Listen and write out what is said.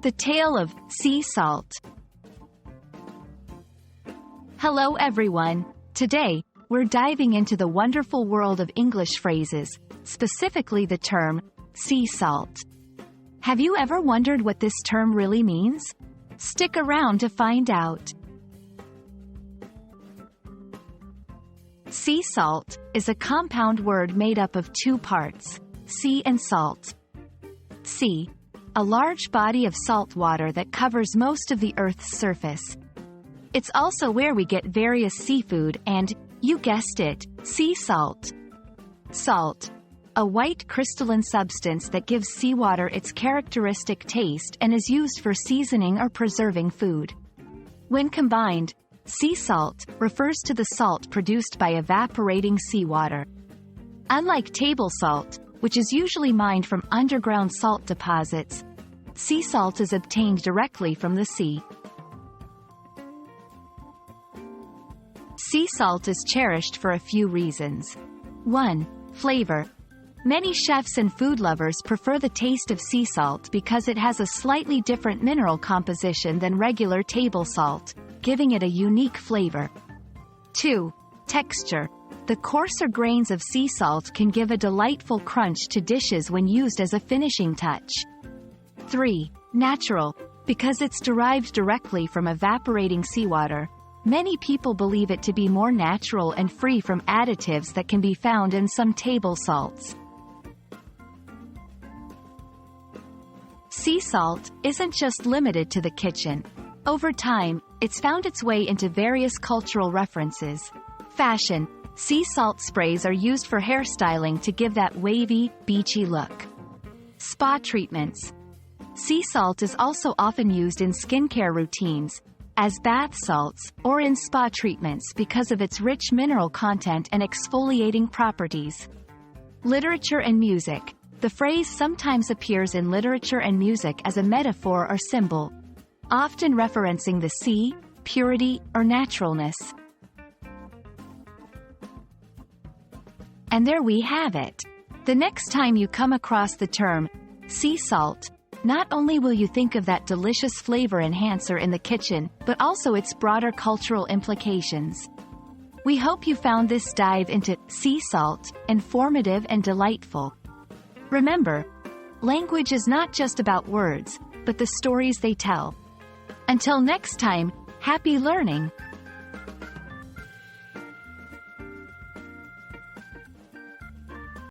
The tale of sea salt. Hello everyone. Today, we're diving into the wonderful world of English phrases, specifically the term sea salt. Have you ever wondered what this term really means? Stick around to find out. Sea salt is a compound word made up of two parts, sea and salt. Sea, a large body of salt water that covers most of the Earth's surface. It's also where we get various seafood and, you guessed it, sea salt. Salt, a white crystalline substance that gives seawater its characteristic taste and is used for seasoning or preserving food. When combined, sea salt refers to the salt produced by evaporating seawater. Unlike table salt, which is usually mined from underground salt deposits, sea salt is obtained directly from the sea. Sea salt is cherished for a few reasons. 1. Flavor. Many chefs and food lovers prefer the taste of sea salt because it has a slightly different mineral composition than regular table salt, giving it a unique flavor. 2. Texture. The coarser grains of sea salt can give a delightful crunch to dishes when used as a finishing touch. 3. Natural. Because it's derived directly from evaporating seawater, many people believe it to be more natural and free from additives that can be found in some table salts. Sea salt isn't just limited to the kitchen. Over time, it's found its way into various cultural references. Fashion. Sea salt sprays are used for hairstyling to give that wavy, beachy look. Spa treatments. Sea salt is also often used in skincare routines, as bath salts, or in spa treatments because of its rich mineral content and exfoliating properties. Literature and music. The phrase sometimes appears in literature and music as a metaphor or symbol, often referencing the sea, purity, or naturalness. And there we have it. The next time you come across the term sea salt, not only will you think of that delicious flavor enhancer in the kitchen, but also its broader cultural implications. We hope you found this dive into sea salt informative and delightful. Remember, language is not just about words, but the stories they tell. Until next time, happy learning!